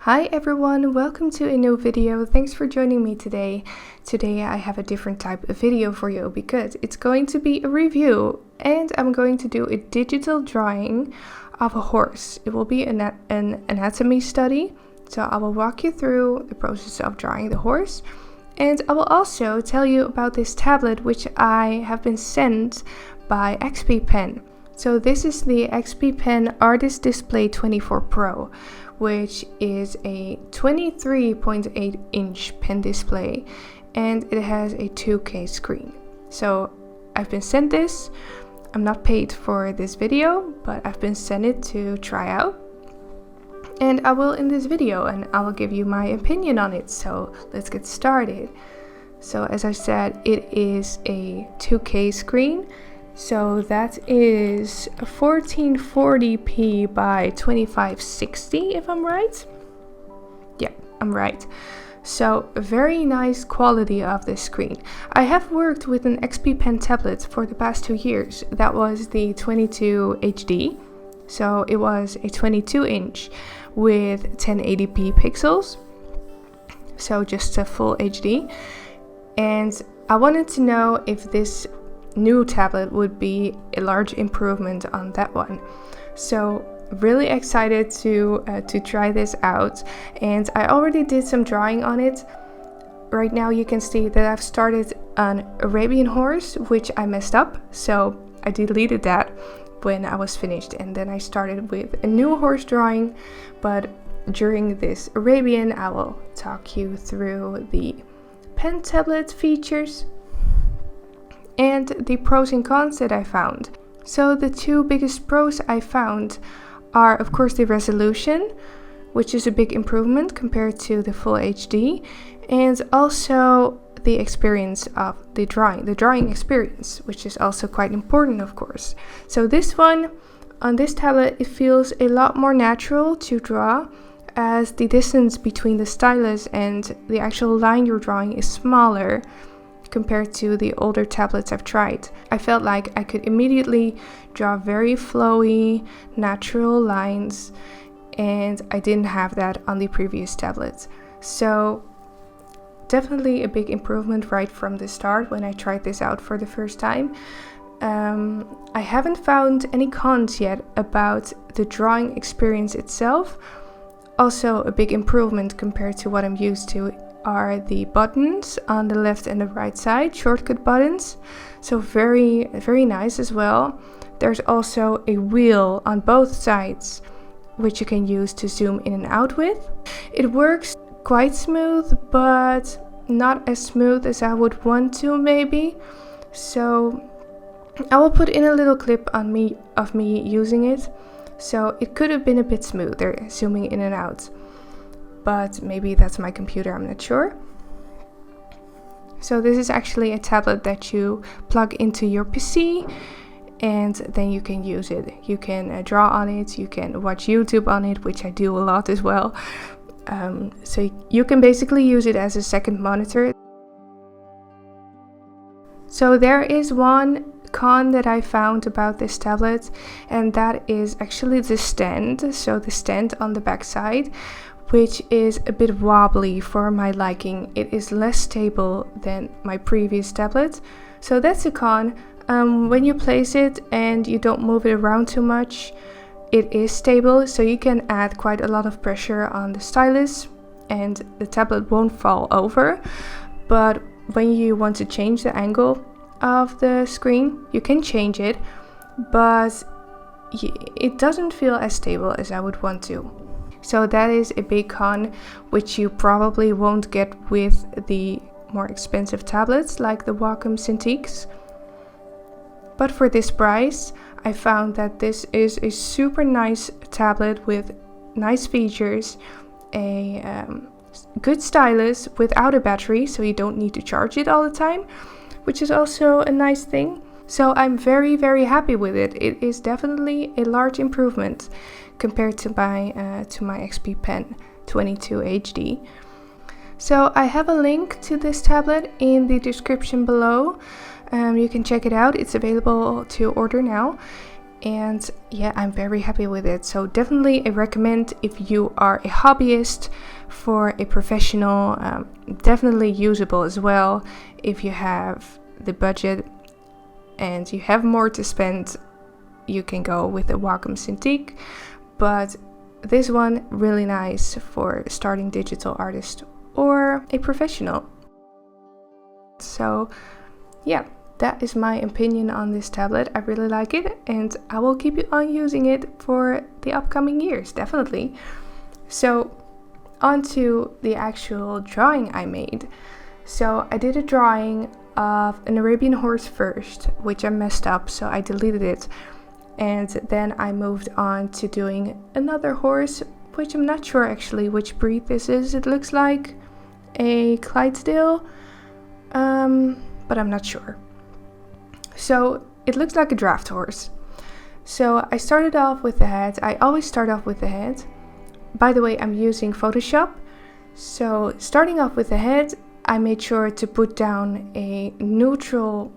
Hi everyone, welcome to a new video. Thanks for joining me today. Today I have a different type of video for you because it's going to be a review and I'm going to do a digital drawing of a horse. It will be an anatomy study, so I will walk you through the process of drawing the horse, and I will also tell you about this tablet which I have been sent by XP Pen. So this is the XP Pen Artist Display 24 Pro, which is a 23.8 inch pen display, and it has a 2K screen. So I've been sent this. I'm not paid for this video, but I've been sent it to try out, and I will in this video, and I will give you my opinion on it. So let's get started. So as I said, it is a 2K screen. So that is 1440p by 2560, if I'm right. Yeah, I'm right. So very nice quality of this screen. I have worked with an XP Pen tablet for the past 2 years. That was the 22 HD. So it was a 22 inch with 1080p pixels. So just a full HD. And I wanted to know if this new tablet would be a large improvement on that one. So really excited to try this out, and I already did some drawing on it. Right now you can see that I've started an Arabian horse, which I messed up, so I deleted that when I was finished, and then I started with a new horse drawing. But during this Arabian I will talk you through the pen tablet features and the pros and cons that I found. So the two biggest pros I found are, of course, the resolution, which is a big improvement compared to the full HD, and also the experience of the drawing experience, which is also quite important, of course. So this one, on this tablet, it feels a lot more natural to draw, as the distance between the stylus and the actual line you're drawing is smaller compared to the older tablets I've tried. I felt like I could immediately draw very flowy, natural lines, and I didn't have that on the previous tablets. So definitely a big improvement right from the start when I tried this out for the first time. I haven't found any cons yet about the drawing experience itself. Also a big improvement compared to what I'm used to are the buttons on the left and the right side, shortcut buttons. So very nice as well. There's also a wheel on both sides which you can use to zoom in and out with. It works quite smooth, but not as smooth as I would want to maybe. So I will put in a little clip of me using it. So it could have been a bit smoother zooming in and out, but maybe that's my computer, I'm not sure. So this is actually a tablet that you plug into your PC, and then you can use it. You can draw on it, you can watch YouTube on it, which I do a lot as well. So you can basically use it as a second monitor. So there is one con that I found about this tablet, and that is actually the stand. So the stand on the back side, which is a bit wobbly for my liking. It is less stable than my previous tablet, so that's a con. When you place it and you don't move it around too much, it is stable, so you can add quite a lot of pressure on the stylus and the tablet won't fall over. But when you want to change the angle of the screen, you can change it, but it doesn't feel as stable as I would want to. So that is a big con, which you probably won't get with the more expensive tablets like the Wacom Cintiqs. But for this price, I found that this is a super nice tablet with nice features, a good stylus without a battery, so you don't need to charge it all the time, which is also a nice thing. So I'm very happy with it. It is definitely a large improvement compared to my XP Pen 22 HD. So I have a link to this tablet in the description below. You can check it out. It's available to order now. and yeah, I'm very happy with it. So definitely I recommend if you are a hobbyist. For a professional, definitely usable as well. If you have the budget and you have more to spend, you can go with the Wacom Cintiq, but this one really nice for starting digital artist or a professional. So yeah, that is my opinion on this tablet. I really like it, and I will keep on using it for the upcoming years, definitely. So onto the actual drawing I made. So I did a drawing of an Arabian horse first, which I messed up, so I deleted it. And then I moved on to doing another horse, which I'm not sure actually which breed this is. It looks like a Clydesdale, but I'm not sure. So it looks like a draft horse. So I started off with the head. I always start off with the head. By the way, I'm using Photoshop. So starting off with the head, I made sure to put down a neutral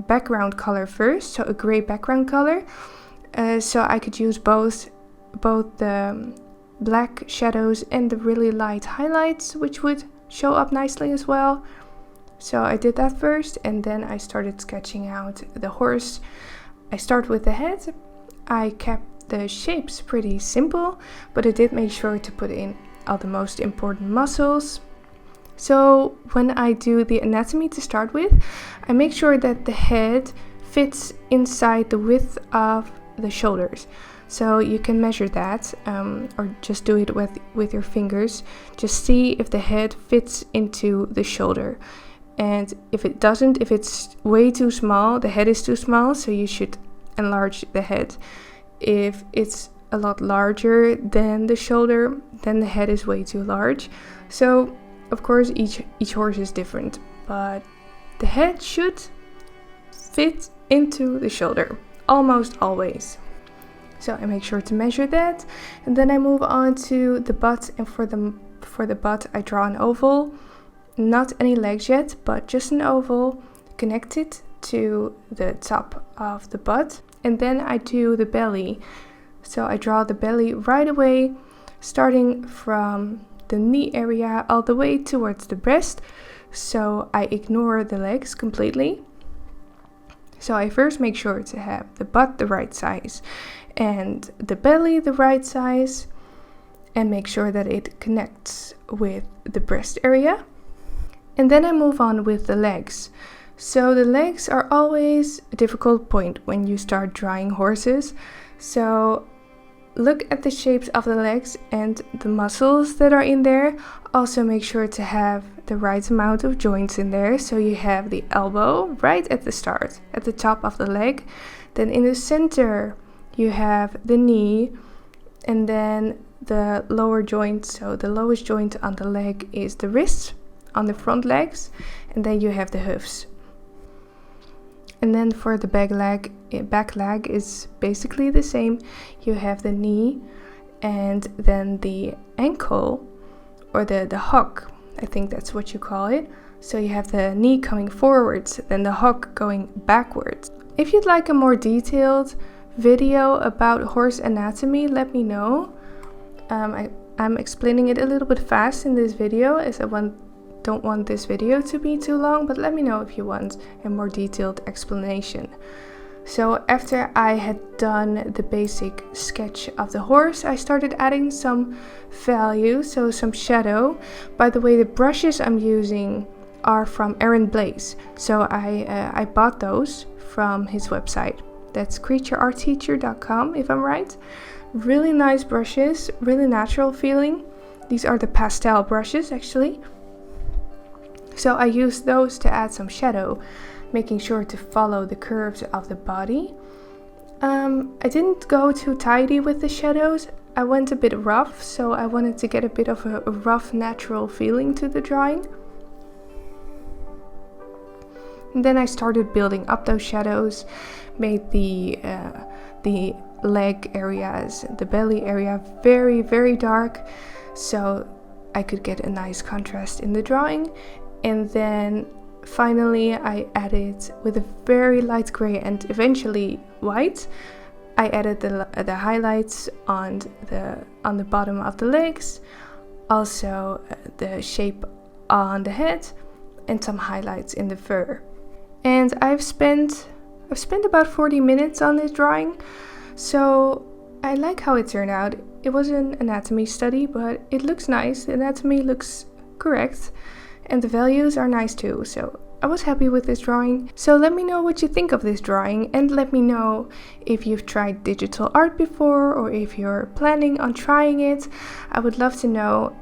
background color first, so a gray background color, so I could use both the black shadows and the really light highlights, which would show up nicely as well. So I did that first, and then I started sketching out the horse. I start with the head. I kept the shapes pretty simple, but I did make sure to put in all the most important muscles. So when I do the anatomy to start with, I make sure that the head fits inside the width of the shoulders. So you can measure that, or just do it with your fingers. Just see if the head fits into the shoulder. And if it doesn't, if it's way too small, the head is too small, so you should enlarge the head. If it's a lot larger than the shoulder, then the head is way too large. So of course each horse is different, but the head should fit into the shoulder almost always. So I make sure to measure that, and then I move on to the butt, and for the butt I draw an oval, not any legs yet, but just an oval connected to the top of the butt. And then I do the belly. So I draw the belly right away, starting from the knee area all the way towards the breast. So I ignore the legs completely. So I first make sure to have the butt the right size and the belly the right size, and make sure that it connects with the breast area. And then I move on with the legs. So the legs are always a difficult point when you start drawing horses. So look at the shapes of the legs and the muscles that are in there. Also make sure to have the right amount of joints in there. So you have the elbow right at the start, at the top of the leg. Then in the center you have the knee, and then the lower joint. So the lowest joint on the leg is the wrist on the front legs, and then you have the hoofs. And then for the back leg is basically the same. You have the knee, and then the ankle, or the hock, I think that's what you call it. So you have the knee coming forwards, then the hock going backwards. If you'd like a more detailed video about horse anatomy, let me know. I'm explaining it a little bit fast in this video, as I don't want this video to be too long, but let me know if you want a more detailed explanation. So after I had done the basic sketch of the horse, I started adding some value, so some shadow. By the way, the brushes I'm using are from Aaron Blaze, so I bought those from his website. That's creatureartteacher.com, if I'm right. Really nice brushes, really natural feeling. These are the pastel brushes actually. So I used those to add some shadow, making sure to follow the curves of the body. I didn't go too tidy with the shadows. I went a bit rough, so I wanted to get a bit of a rough, natural feeling to the drawing. And then I started building up those shadows, made the leg areas, the belly area very, very dark, so I could get a nice contrast in the drawing. And then finally I added with a very light gray and eventually white I added the highlights on the bottom of the legs, also the shape on the head, and some highlights in the fur. And I've spent about 40 minutes on this drawing, so I like how it turned out. It was an anatomy study, but it looks nice. The anatomy looks correct, and the values are nice too, so I was happy with this drawing. So let me know what you think of this drawing, and let me know if you've tried digital art before or if you're planning on trying it. I would love to know.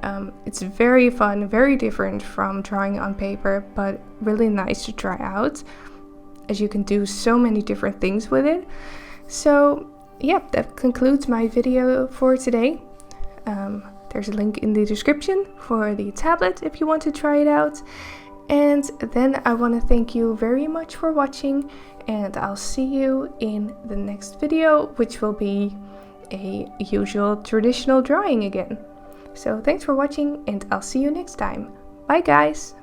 It's very fun, very different from drawing on paper, but really nice to try out, as you can do so many different things with it. So yeah, that concludes my video for today. There's a link in the description for the tablet if you want to try it out. And then I want to thank you very much for watching, and I'll see you in the next video, which will be a usual traditional drawing again. So thanks for watching, and I'll see you next time. Bye guys!